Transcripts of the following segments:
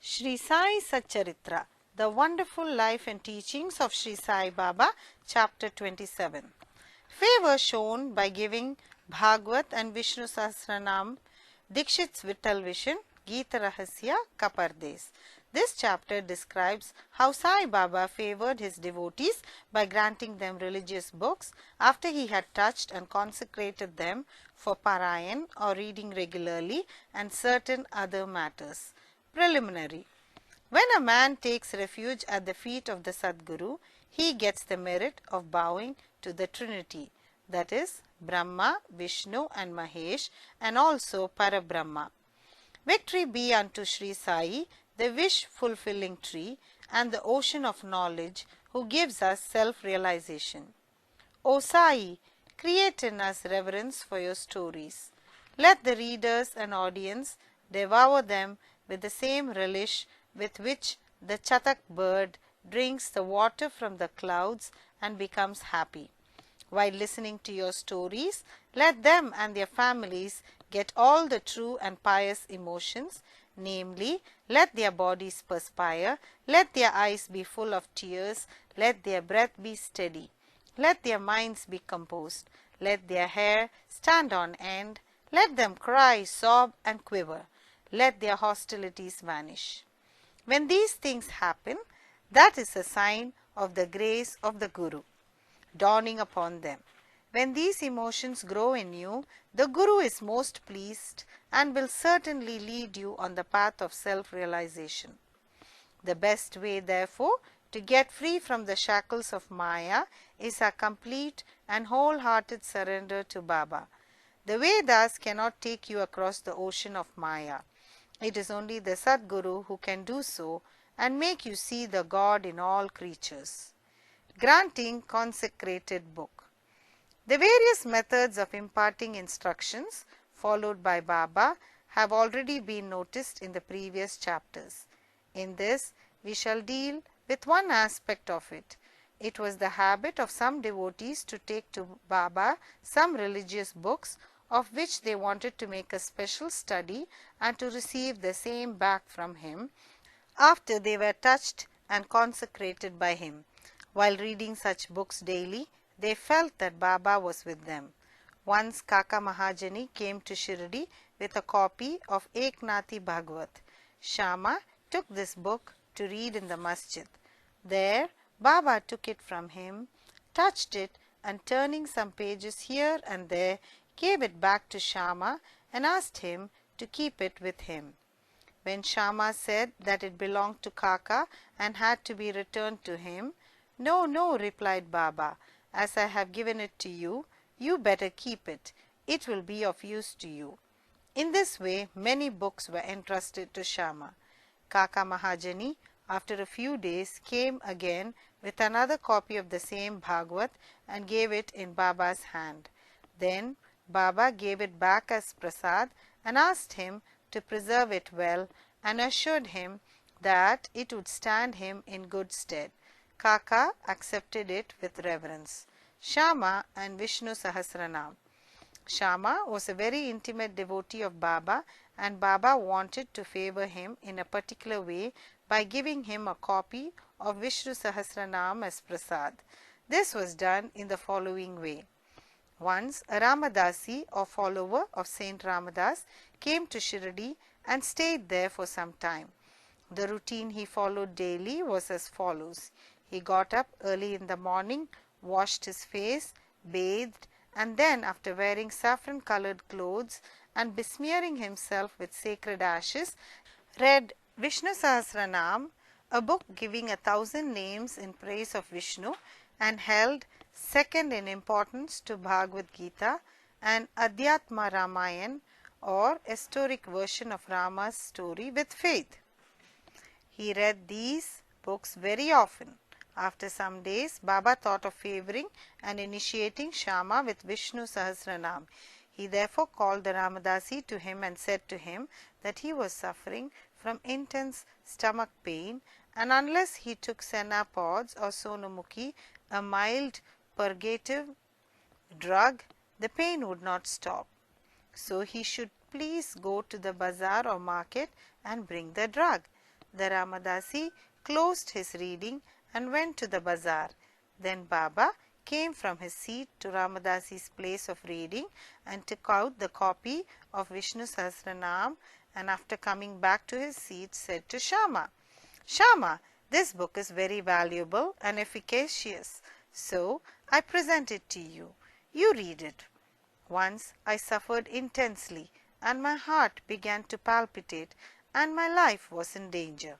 Shirdi Sai Satcharitra, the wonderful life and teachings of Shirdi Sai Baba, chapter 27. Favour shown by giving Bhagwat and Vishnusahastra-naam, Dixit's Vitthal vision, Gita, Rahasya, Khapardes. This chapter describes how Sai Baba favoured his devotees by granting them religious books after he had touched and consecrated them for Parayan or reading regularly and certain other matters. Preliminary. When a man takes refuge at the feet of the Sadguru, he gets the merit of bowing to the Trinity, that is, Brahma, Vishnu and Mahesh, and also Parabrahma. Victory be unto Shirdi Sai, the wish-fulfilling tree and the ocean of knowledge who gives us self-realization. O Sai, create in us reverence for your stories. Let the readers and audience devour them with the same relish with which the chatak bird drinks the water from the clouds and becomes happy. While listening to your stories, let them and their families get all the true and pious emotions, namely, let their bodies perspire, let their eyes be full of tears, let their breath be steady, let their minds be composed, let their hair stand on end, let them cry, sob and quiver, let their hostilities vanish. When these things happen, that is a sign of the grace of the Guru dawning upon them. When these emotions grow in you, the Guru is most pleased and will certainly lead you on the path of self-realization. The best way, therefore, to get free from the shackles of Maya is a complete and wholehearted surrender to Baba. The Vedas cannot take you across the ocean of Maya. It is only the Sadguru who can do so and make you see the God in all creatures. Granting consecrated book. The various methods of imparting instructions followed by Baba have already been noticed in the previous chapters. In this, we shall deal with one aspect of it. It was the habit of some devotees to take to Baba some religious books of which they wanted to make a special study and to receive the same back from him after they were touched and consecrated by him. While reading such books daily, they felt that Baba was with them. Once Kaka Mahajani came to Shirdi with a copy of Eknathi Bhagwat. Shama took this book to read in the masjid. There, Baba took it from him, touched it, and turning some pages here and there, gave it back to Shama and asked him to keep it with him. When Shama said that it belonged to Kaka and had to be returned to him, "No, no," replied Baba, "as I have given it to you, you better keep it. It will be of use to you." In this way, many books were entrusted to Shama. Kaka Mahajani, after a few days, came again with another copy of the same Bhagwat and gave it in Baba's hand. Then Baba gave it back as prasad and asked him to preserve it well and assured him that it would stand him in good stead. Kaka accepted it with reverence. Shama and Vishnusahastra-naam. Shama was a very intimate devotee of Baba, and Baba wanted to favour him in a particular way by giving him a copy of Vishnusahastra-naam as prasad. This was done in the following way. Once a Ramadasi or follower of Saint Ramadas came to Shirdi and stayed there for some time. The routine he followed daily was as follows. He got up early in the morning, washed his face, bathed, and then, after wearing saffron-colored clothes and besmearing himself with sacred ashes, read Vishnusahastra-naam, a book giving 1,000 names in praise of Vishnu, and held second in importance to Bhagavad Gita and Adhyatma Ramayan, or a historic version of Rama's story, with faith. He read these books very often. After some days, Baba thought of favouring and initiating Shama with Vishnusahastra-naam. He therefore called the Ramadasi to him and said to him that he was suffering from intense stomach pain, and unless he took senna pods or sonamukhi, a mild purgative drug, the pain would not stop. So he should please go to the bazaar or market and bring the drug. the Ramadasi closed his reading and went to the bazaar. Then Baba came from his seat to Ramadasi's place of reading and took out the copy of Vishnusahastra-naam, and after coming back to his seat said to Shama, "Shama, this book is very valuable and efficacious, so I present it to you. You read it." Once I suffered intensely and my heart began to palpitate and my life was in danger.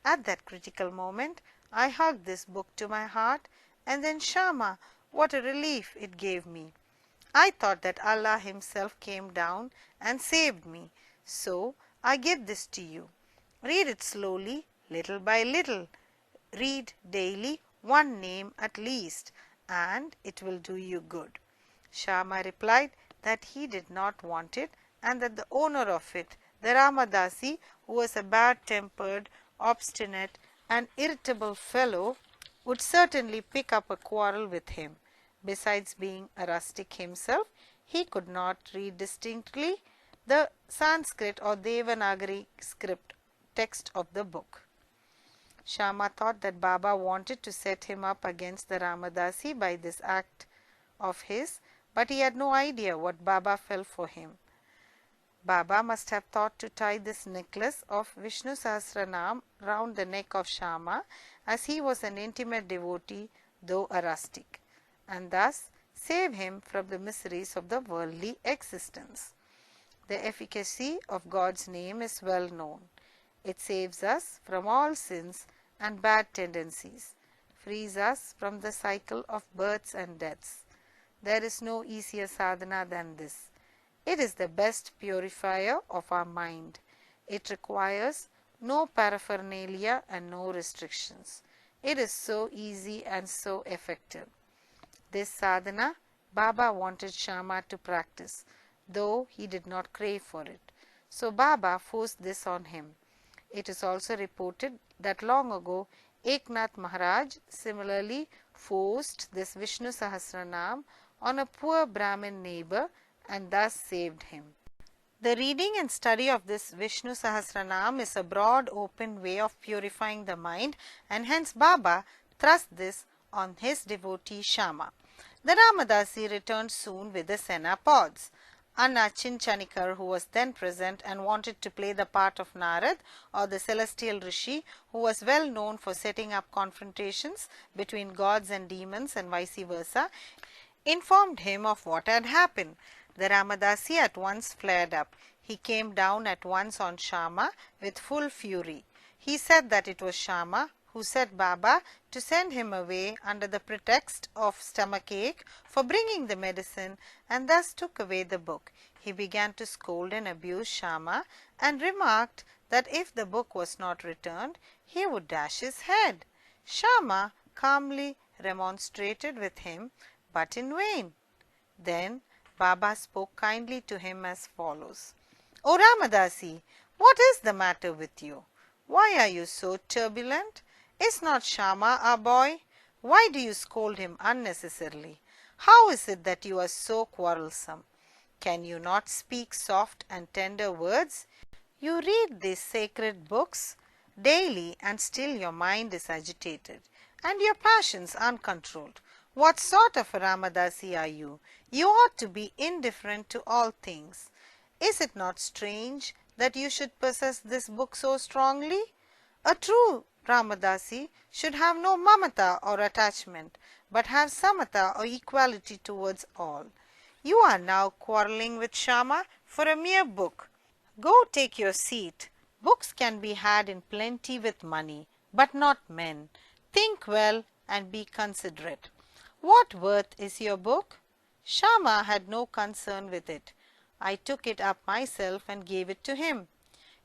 At that critical moment, I hugged this book to my heart, and then Shama, what a relief it gave me. I thought that Allah Himself came down and saved me. So I give this to you. Read it slowly, little by little. Read daily one name at least, and it will do you good. Shama replied that he did not want it, and that the owner of it, the Ramadasi, who was a bad-tempered, obstinate and irritable fellow, would certainly pick up a quarrel with him. Besides being a rustic himself, he could not read distinctly the Sanskrit or Devanagari script text of the book. Shama thought that Baba wanted to set him up against the Ramadasi by this act of his, but he had no idea what Baba felt for him. Baba must have thought to tie this necklace of Vishnusahastra-naam round the neck of Shama, as he was an intimate devotee though a rustic, and thus save him from the miseries of the worldly existence. The efficacy of God's name is well known. It saves us from all sins and bad tendencies, frees us from the cycle of births and deaths. There is no easier sadhana than this. It is the best purifier of our mind. It requires no paraphernalia and no restrictions. It is so easy and so effective. This sadhana Baba wanted Shama to practice, though he did not crave for it. So Baba forced this on him. It is also reported that long ago Eknath Maharaj similarly forced this Vishnusahastra-naam on a poor Brahmin neighbor and thus saved him. The reading and study of this Vishnusahastra-naam is a broad open way of purifying the mind, and hence Baba thrust this on his devotee Shama. The Ramadasi returned soon with the Senapods. Anna Chinchanikar, who was then present and wanted to play the part of Narad, or the celestial Rishi, who was well known for setting up confrontations between gods and demons and vice versa, informed him of what had happened. The Ramadasi at once flared up. He came down at once on Shama with full fury. He said that it was Shama who set Baba to send him away under the pretext of stomachache for bringing the medicine, and thus took away the book. He began to scold and abuse Shama and remarked that if the book was not returned, he would dash his head. Shama calmly remonstrated with him, but in vain. Then Baba spoke kindly to him as follows. "O Ramadasi, what is the matter with you? Why are you so turbulent? Is not Shama our boy? Why do you scold him unnecessarily? How is it that you are so quarrelsome? Can you not speak soft and tender words? You read these sacred books daily and still your mind is agitated and your passions uncontrolled. What sort of a Ramadasi are you? You ought to be indifferent to all things. Is it not strange that you should possess this book so strongly? A true Ramadasi should have no mamata or attachment, but have samata or equality towards all. You are now quarrelling with Shama for a mere book. Go take your seat. Books can be had in plenty with money, but not men. Think well and be considerate. What worth is your book?" Shama had no concern with it. I took it up myself and gave it to him.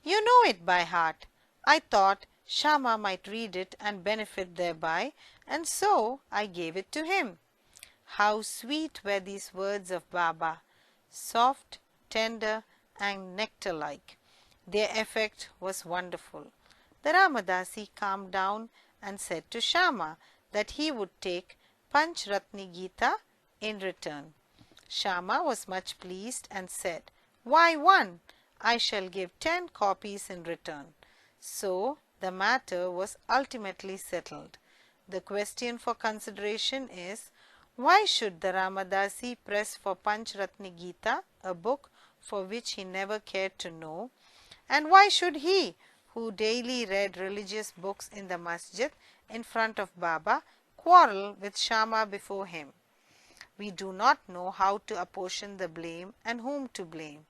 You know it by heart. I thought Shama might read it and benefit thereby, and so I gave it to him. How sweet were these words of Baba, soft, tender, and nectar-like. Their effect was wonderful. The Ramadasi calmed down and said to Shama that he would take Panchratni Gita in return. Shama was much pleased and said, "Why one? I shall give 10 copies in return." So the matter was ultimately settled. The question for consideration is, why should the Ramadasi press for Panchratni Gita, a book for which he never cared to know? And why should he, who daily read religious books in the masjid in front of Baba, quarrel with Shama before him? We do not know how to apportion the blame and whom to blame.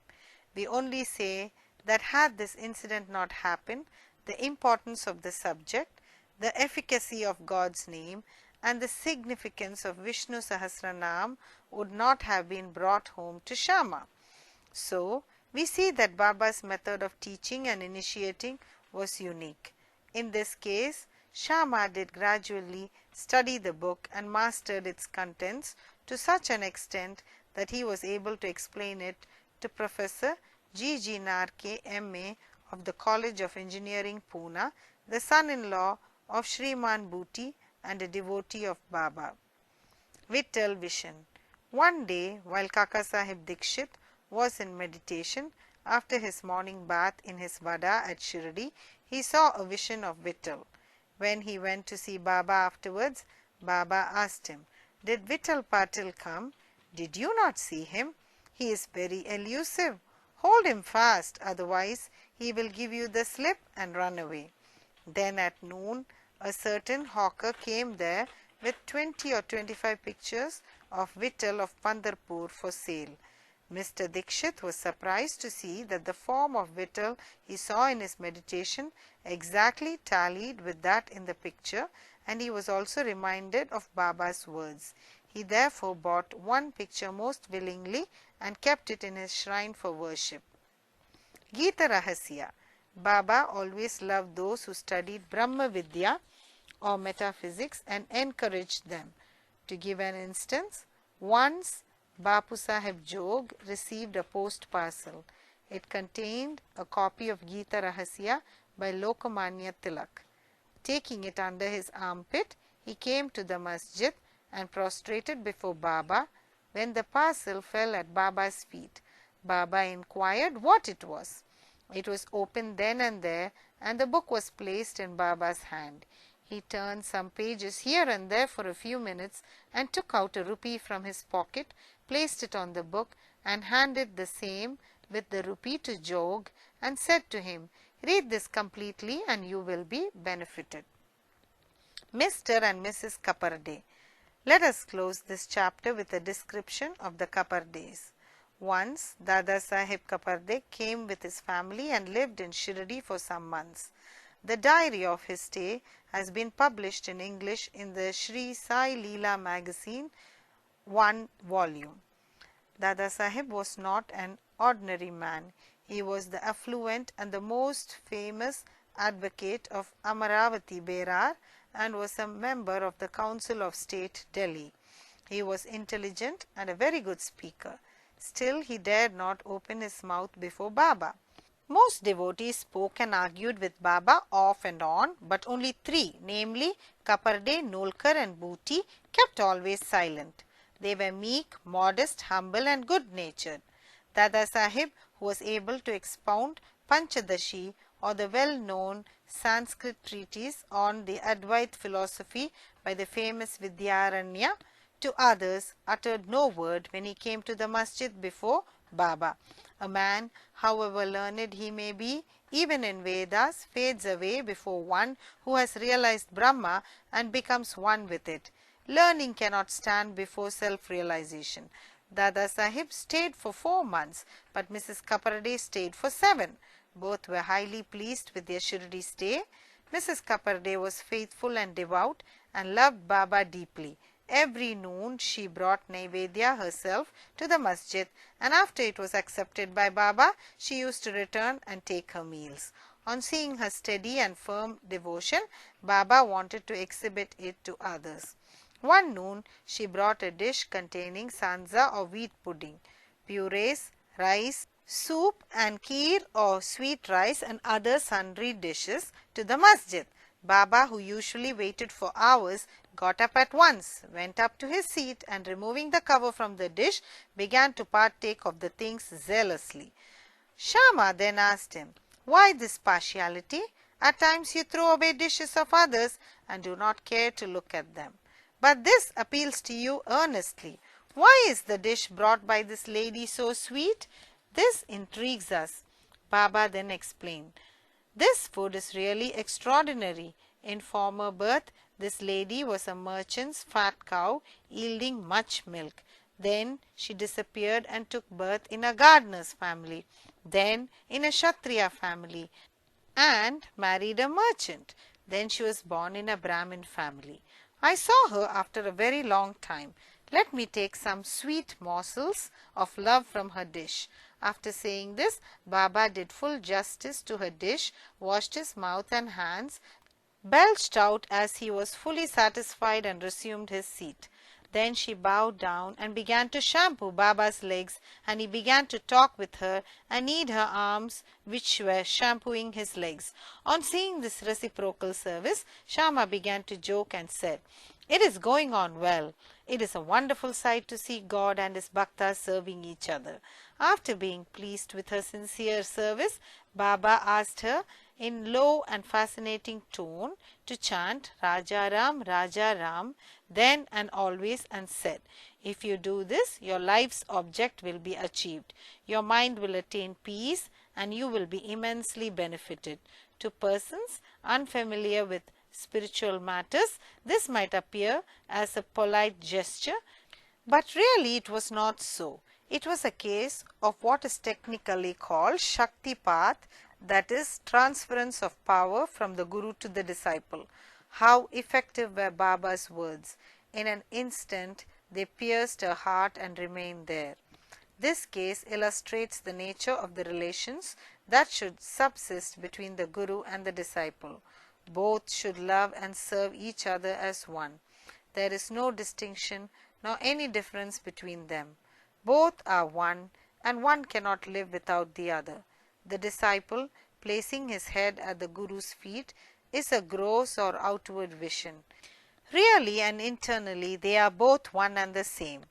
We only say that had this incident not happened, the importance of the subject, the efficacy of God's name, and the significance of Vishnusahastra-naam would not have been brought home to Shama. So, we see that Baba's method of teaching and initiating was unique. In this case, Shama did gradually study the book and mastered its contents to such an extent that he was able to explain it to Professor G. G. Narke, M.A. of the College of Engineering, Pune, the son-in-law of Shriman Bhuti and a devotee of Baba. Vitthal vision. One day, while Kaka Sahib Dixit was in meditation after his morning bath in his vada at Shirdi, he saw a vision of Vitthal. When he went to see Baba afterwards, Baba asked him, "Did Vitthal Patil come? Did you not see him? He is very elusive. Hold him fast, otherwise he will give you the slip and run away." Then at noon, a certain hawker came there with 20 or 25 pictures of Vitthal of Pandharpur for sale. Mr. Dixit was surprised to see that the form of Vitthal he saw in his meditation exactly tallied with that in the picture, and he was also reminded of Baba's words. He therefore bought one picture most willingly and kept it in his shrine for worship. Gita Rahasya. Baba always loved those who studied Brahma Vidya or metaphysics and encouraged them. To give an instance, once Bapu Sahib Jog received a post parcel. It contained a copy of Gita Rahasya by Lokmanya Tilak. Taking it under his armpit, he came to the masjid and prostrated before Baba. When the parcel fell at Baba's feet, Baba inquired what it was. It was opened then and there, and the book was placed in Baba's hand. He turned some pages here and there for a few minutes and took out a rupee from his pocket, placed it on the book, and handed the same with the rupee to Jog and said to him, "Read this completely and you will be benefited." Mr. and Mrs. Khapardes. Let us close this chapter with a description of the Khapardes. Once, Dada Sahib Khapardes came with his family and lived in Shirdi for some months. The diary of his stay has been published in English in the Shri Sai Leela magazine, 1 volume. Dada Sahib was not an ordinary man. He was the affluent and the most famous advocate of Amaravati Berar and was a member of the Council of State, Delhi. He was intelligent and a very good speaker. Still, he dared not open his mouth before Baba. Most devotees spoke and argued with Baba off and on, but only three, namely Khapardes, Nolkar and Bhuti, kept always silent. They were meek, modest, humble and good-natured. Dada Sahib, who was able to expound Panchadashi or the well-known Sanskrit treatise on the Advait philosophy by the famous Vidyaranya, to others, uttered no word when he came to the masjid before Baba. A man, however learned he may be, even in Vedas, fades away before one who has realized Brahma and becomes one with it. Learning cannot stand before self-realization. Dada Sahib stayed for 4 months, but Mrs. Khapardes stayed for 7. Both were highly pleased with their Shirdi stay. Mrs. Khapardes was faithful and devout and loved Baba deeply. Every noon she brought Naivedya herself to the masjid, and after it was accepted by Baba, she used to return and take her meals. On seeing her steady and firm devotion, Baba wanted to exhibit it to others. One noon, she brought a dish containing sanza or wheat pudding, purees, rice, soup and kheer or sweet rice and other sundry dishes to the masjid. Baba, who usually waited for hours, got up at once, went up to his seat and removing the cover from the dish, began to partake of the things zealously. Shama then asked him, "Why this partiality? At times you throw away dishes of others and do not care to look at them. But this appeals to you earnestly. Why is the dish brought by this lady so sweet? This intrigues us. Baba then explained, this food is really extraordinary. In former birth, this lady was a merchant's fat cow yielding much milk. Then she disappeared and took birth in a gardener's family, then in a Kshatriya family, and married a merchant. Then she was born in a Brahmin family. I saw her after a very long time. Let me take some sweet morsels of love from her dish. After saying this, Baba did full justice to her dish, washed his mouth and hands, belched out as he was fully satisfied and resumed his seat. Then she bowed down and began to shampoo Baba's legs, and he began to talk with her and knead her arms which were shampooing his legs. On seeing this reciprocal service, Shama began to joke and said, it is going on well. It is a wonderful sight to see God and his bhaktas serving each other. After being pleased with her sincere service, Baba asked her in low and fascinating tone to chant Raja Ram, Raja Ram, then and always, and said, if you do this, your life's object will be achieved. Your mind will attain peace and you will be immensely benefited. To persons unfamiliar with spiritual matters, this might appear as a polite gesture, but really it was not so. It was a case of what is technically called Shaktipat, that is, transference of power from the Guru to the disciple. How effective were Baba's words! In an instant, they pierced her heart and remained there. This case illustrates the nature of the relations that should subsist between the Guru and the disciple. Both should love and serve each other as one. There is no distinction nor any difference between them. Both are one, and one cannot live without the other. The disciple, placing his head at the Guru's feet, is a gross or outward vision. Really and internally, they are both one and the same.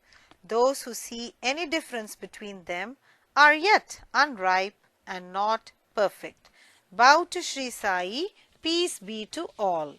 Those who see any difference between them are yet unripe and not perfect. Bow to Sri Sai. Peace be to all.